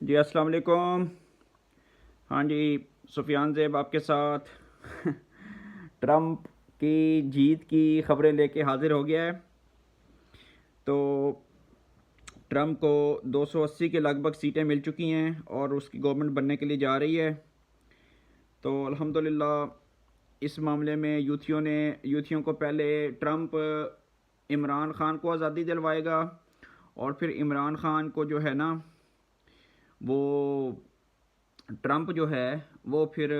جی السلام علیکم۔ ہاں جی، سفیان زیب آپ کے ساتھ ٹرمپ کی جیت کی خبریں لے کے حاضر ہو گیا ہے۔ تو ٹرمپ کو 280 کے لگ بھگ سیٹیں مل چکی ہیں اور اس کی گورنمنٹ بننے کے لیے جا رہی ہے۔ تو الحمدللہ اس معاملے میں یوتھیوں کو پہلے ٹرمپ عمران خان کو آزادی دلوائے گا، اور پھر عمران خان کو جو ہے نا وہ ٹرمپ جو ہے وہ پھر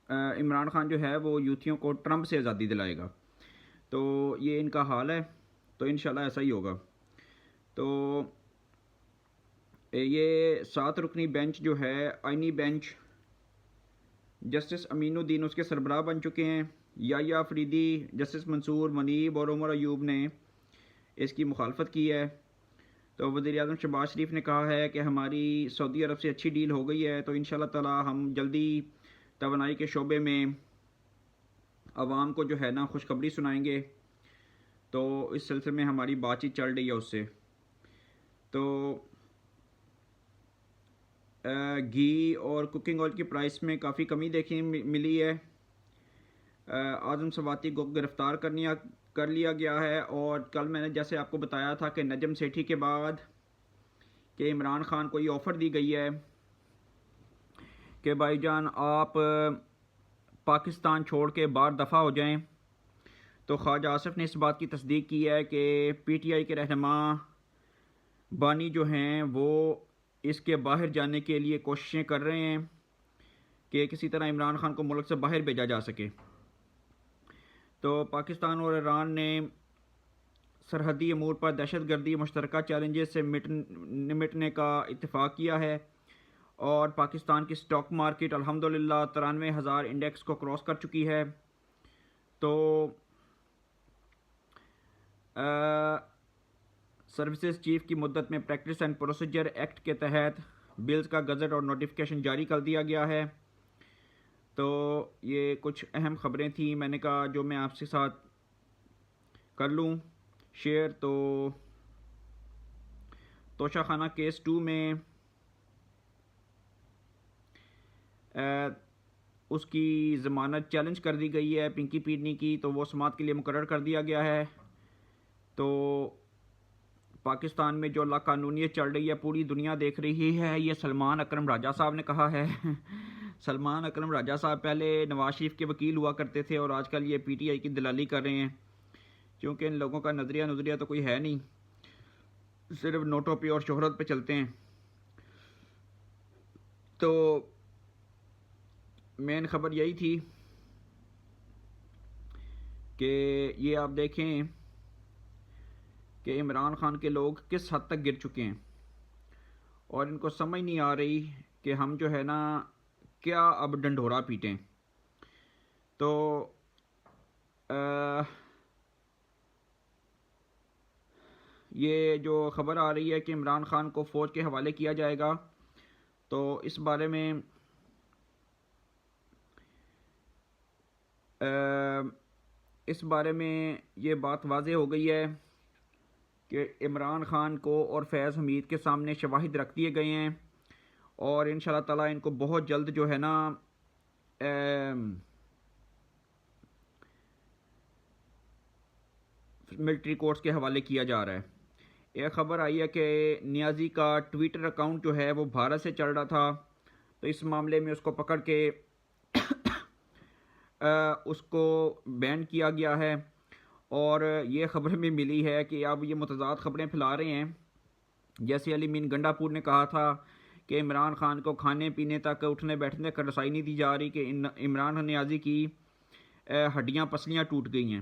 عمران خان جو ہے وہ یوتھیوں کو ٹرمپ سے آزادی دلائے گا۔ تو یہ ان کا حال ہے، تو انشاءاللہ ایسا ہی ہوگا۔ تو یہ 7 رکنی بینچ جو ہے آئینی بینچ، جسٹس امین الدین اس کے سربراہ بن چکے ہیں۔ یحییٰ آفریدی، جسٹس منصور منیب اور عمر ایوب نے اس کی مخالفت کی ہے۔ تو وزیر اعظم شہباز شریف نے کہا ہے کہ ہماری سعودی عرب سے اچھی ڈیل ہو گئی ہے، تو انشاءاللہ تعالی ہم جلدی توانائی کے شعبے میں عوام کو جو ہے نا خوشخبری سنائیں گے۔ تو اس سلسلے میں ہماری بات چیت چل رہی ہے اس سے۔ تو گھی اور کوکنگ آئل کی پرائس میں کافی کمی دیکھنے ملی ہے۔ اعظم سواتی کو گرفتار کر لیا گیا ہے، اور کل میں نے جیسے آپ کو بتایا تھا کہ نجم سیٹھی کے بعد کہ عمران خان کو یہ آفر دی گئی ہے کہ بھائی جان آپ پاکستان چھوڑ کے باہر دفع ہو جائیں۔ تو خواجہ آصف نے اس بات کی تصدیق کی ہے کہ پی ٹی آئی کے رہنما بانی جو ہیں وہ اس کے باہر جانے کے لیے کوششیں کر رہے ہیں کہ کسی طرح عمران خان کو ملک سے باہر بھیجا جا سکے۔ تو پاکستان اور ایران نے سرحدی امور پر دہشت گردی مشترکہ چیلنجز سے نمٹنے کا اتفاق کیا ہے، اور پاکستان کی سٹاک مارکیٹ الحمدللہ 93,000 انڈیکس کو کراس کر چکی ہے۔ تو سروسز چیف کی مدت میں پریکٹس اینڈ پروسیجر ایکٹ کے تحت بلز کا گزٹ اور نوٹیفیکیشن جاری کر دیا گیا ہے۔ تو یہ کچھ اہم خبریں تھیں، میں نے کہا جو میں آپ کے ساتھ کر لوں شیئر۔ تو توشہ خانہ کیس 2 میں اس کی ضمانت چیلنج کر دی گئی ہے پنکی پیڈنی کی، تو وہ سماعت کے لیے مقرر کر دیا گیا ہے۔ تو پاکستان میں جو لاقانونیت چل رہی ہے پوری دنیا دیکھ رہی ہے، یہ سلمان اکرم راجہ صاحب نے کہا ہے۔ سلمان اکرم راجہ صاحب پہلے نواز شریف کے وکیل ہوا کرتے تھے، اور آج کل یہ پی ٹی آئی کی دلالی کر رہے ہیں، کیونکہ ان لوگوں کا نظریہ تو کوئی ہے نہیں، صرف نوٹوں پہ اور شہرت پہ چلتے ہیں۔ تو مین خبر یہی تھی کہ یہ آپ دیکھیں کہ عمران خان کے لوگ کس حد تک گر چکے ہیں، اور ان کو سمجھ نہیں آ رہی کہ ہم جو ہے نا کیا اب ڈنڈورا پیٹیں۔ تو یہ جو خبر آ رہی ہے کہ عمران خان کو فوج کے حوالے کیا جائے گا، تو اس بارے میں یہ بات واضح ہو گئی ہے کہ عمران خان کو اور فیض حمید کے سامنے شواہد رکھ دیے گئے ہیں، اور انشاءاللہ تعالیٰ ان کو بہت جلد جو ہے نا ملٹری کورٹس کے حوالے کیا جا رہا ہے۔ ایک خبر آئی ہے کہ نیازی کا ٹویٹر اکاؤنٹ جو ہے وہ بھارت سے چل رہا تھا، تو اس معاملے میں اس کو پکڑ کے اس کو بین کیا گیا ہے، اور یہ خبر بھی ملی ہے کہ اب یہ متضاد خبریں پھیلا رہے ہیں۔ جیسے علی مین گنڈا پور نے کہا تھا کہ عمران خان کو کھانے پینے تک اٹھنے بیٹھنے کا رسائی نہیں دی جا رہی، کہ عمران نیازی کی ہڈیاں پسلیاں ٹوٹ گئی ہیں،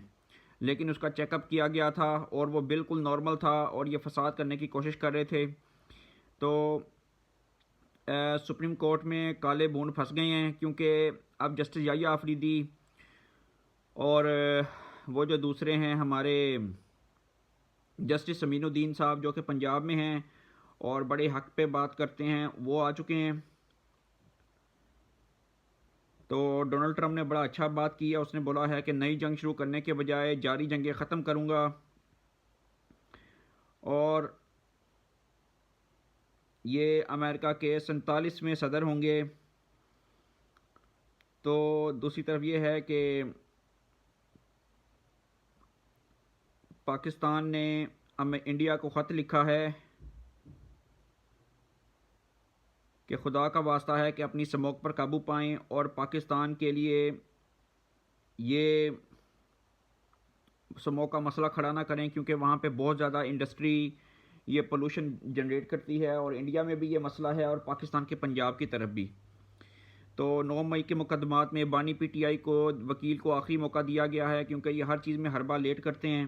لیکن اس کا چیک اپ کیا گیا تھا اور وہ بالکل نارمل تھا، اور یہ فساد کرنے کی کوشش کر رہے تھے۔ تو سپریم کورٹ میں کالے بون پھنس گئے ہیں، کیونکہ اب جسٹس یحییٰ آفریدی اور وہ جو دوسرے ہیں ہمارے جسٹس امین الدین صاحب جو کہ پنجاب میں ہیں اور بڑے حق پہ بات کرتے ہیں، وہ آ چکے ہیں۔ تو ڈونلڈ ٹرمپ نے بڑا اچھا بات کی ہے، اس نے بولا ہے کہ نئی جنگ شروع کرنے کے بجائے جاری جنگیں ختم کروں گا، اور یہ امریکہ کے 47ویں صدر ہوں گے۔ تو دوسری طرف یہ ہے کہ پاکستان نے انڈیا کو خط لکھا ہے کہ خدا کا واسطہ ہے کہ اپنی اسموک پر قابو پائیں اور پاکستان کے لیے یہ اسموک کا مسئلہ کھڑا نہ کریں، کیونکہ وہاں پہ بہت زیادہ انڈسٹری یہ پولوشن جنریٹ کرتی ہے، اور انڈیا میں بھی یہ مسئلہ ہے اور پاکستان کے پنجاب کی طرف بھی۔ تو 9 مئی کے مقدمات میں بانی پی ٹی آئی کو وکیل کو آخری موقع دیا گیا ہے، کیونکہ یہ ہر چیز میں حربہ لیٹ کرتے ہیں۔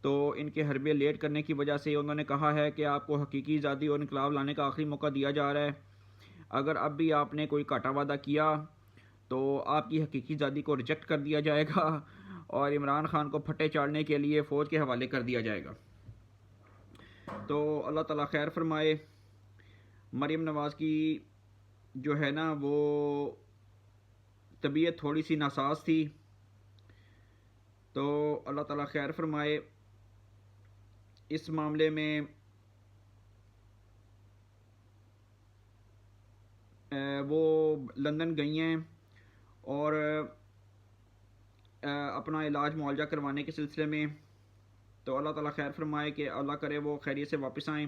تو ان کے حربے لیٹ کرنے کی وجہ سے انہوں نے کہا ہے کہ آپ کو حقیقی آزادی اور انقلاب لانے کا آخری موقع دیا جا رہا ہے۔ اگر اب بھی آپ نے کوئی گھاٹا وعدہ کیا تو آپ کی حقیقی آزادی کو ریجیکٹ کر دیا جائے گا اور عمران خان کو پھٹے چاڑنے کے لیے فوج کے حوالے کر دیا جائے گا۔ تو اللہ تعالیٰ خیر فرمائے۔ مریم نواز کی جو ہے نا وہ طبیعت تھوڑی سی ناساز تھی، تو اللہ تعالیٰ خیر فرمائے۔ اس معاملے میں وہ لندن گئی ہیں اور اپنا علاج معالجہ کروانے کے سلسلے میں، تو اللہ تعالیٰ خیر فرمائے کہ اللہ کرے وہ خیریت سے واپس آئیں۔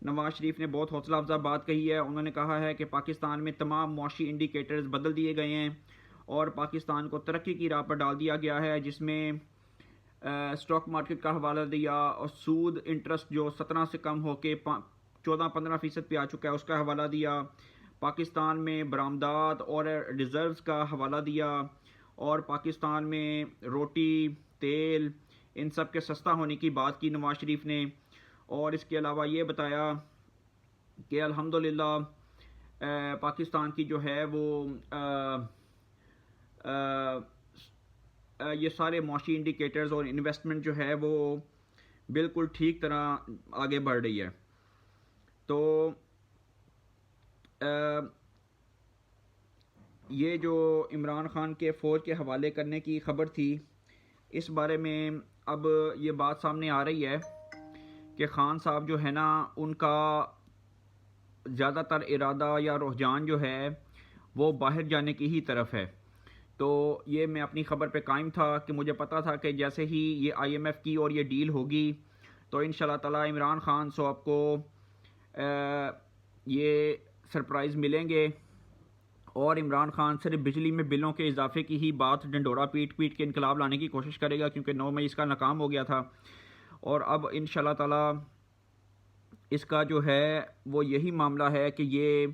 نواز شریف نے بہت حوصلہ افزا بات کہی ہے، انہوں نے کہا ہے کہ پاکستان میں تمام معاشی انڈیکیٹرز بدل دیے گئے ہیں اور پاکستان کو ترقی کی راہ پر ڈال دیا گیا ہے، جس میں اسٹاک مارکیٹ کا حوالہ دیا اور سود انٹرسٹ جو 17 سے کم ہو کے 14-15% پہ آ چکا ہے اس کا حوالہ دیا، پاکستان میں برآمدات اور ریزروز کا حوالہ دیا، اور پاکستان میں روٹی تیل ان سب کے سستا ہونے کی بات کی نواز شریف نے، اور اس کے علاوہ یہ بتایا کہ الحمدللہ پاکستان کی جو ہے وہ یہ سارے معاشی انڈیکیٹرز اور انویسٹمنٹ جو ہے وہ بالکل ٹھیک طرح آگے بڑھ رہی ہے۔ تو یہ جو عمران خان کے فوج کے حوالے کرنے کی خبر تھی، اس بارے میں اب یہ بات سامنے آ رہی ہے کہ خان صاحب جو ہے نا ان کا زیادہ تر ارادہ یا رجحان جو ہے وہ باہر جانے کی ہی طرف ہے۔ تو یہ میں اپنی خبر پہ قائم تھا کہ مجھے پتا تھا کہ جیسے ہی یہ IMF کی اور یہ ڈیل ہوگی تو انشاءاللہ تعالی عمران خان صاحب کو یہ سرپرائز ملیں گے، اور عمران خان صرف بجلی میں بلوں کے اضافے کی ہی بات ڈنڈورا پیٹ کے انقلاب لانے کی کوشش کرے گا، کیونکہ 9 مئی اس کا ناکام ہو گیا تھا، اور اب انشاءاللہ تعالی اس کا جو ہے وہ یہی معاملہ ہے کہ یہ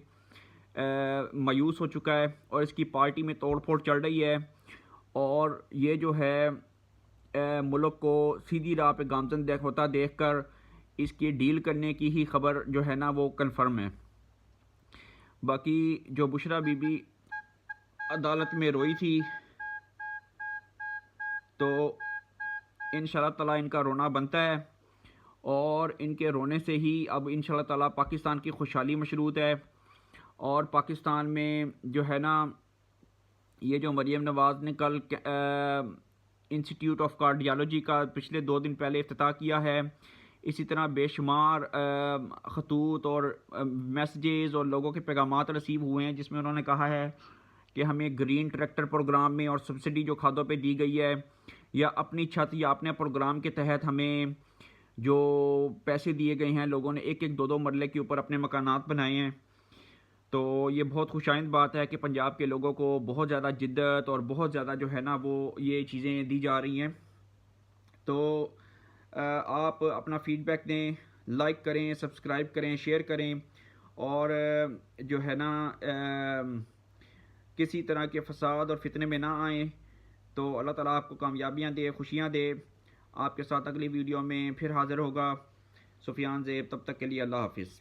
مایوس ہو چکا ہے اور اس کی پارٹی میں توڑ پھوڑ چل رہی ہے، اور یہ جو ہے ملک کو سیدھی راہ پہ گامزن ہوتا دیکھ کر اس کی ڈیل کرنے کی ہی خبر جو ہے نا وہ کنفرم ہے۔ باقی جو بشرا بی بی عدالت میں روئی تھی، تو انشاءاللہ تعالی ان کا رونا بنتا ہے، اور ان کے رونے سے ہی اب انشاءاللہ تعالی پاکستان کی خوشحالی مشروط ہے، اور پاکستان میں جو ہے نا یہ جو مریم نواز نے کل انسٹیٹیوٹ آف کارڈیالوجی کا پچھلے 2 دن پہلے افتتاح کیا ہے، اسی طرح بے شمار خطوط اور میسیجز اور لوگوں کے پیغامات رسیو ہوئے ہیں جس میں انہوں نے کہا ہے کہ ہمیں گرین ٹریکٹر پروگرام میں اور سبسڈی جو کھادوں پہ دی گئی ہے، یا اپنی چھت یا اپنے پروگرام کے تحت ہمیں جو پیسے دیے گئے ہیں، لوگوں نے 1-2 مرلے کے اوپر اپنے مکانات بنائے ہیں۔ تو یہ بہت خوشائند بات ہے کہ پنجاب کے لوگوں کو بہت زیادہ جدت اور بہت زیادہ جو ہے نا وہ یہ چیزیں دی جا رہی ہیں۔ تو آپ اپنا فیڈ بیک دیں، لائک کریں، سبسکرائب کریں، شیئر کریں، اور جو ہے نا کسی طرح کے فساد اور فتنے میں نہ آئیں۔ تو اللہ تعالیٰ آپ کو کامیابیاں دے، خوشیاں دے۔ آپ کے ساتھ اگلی ویڈیو میں پھر حاضر ہوگا سفیان زیب، تب تک کے لیے اللہ حافظ۔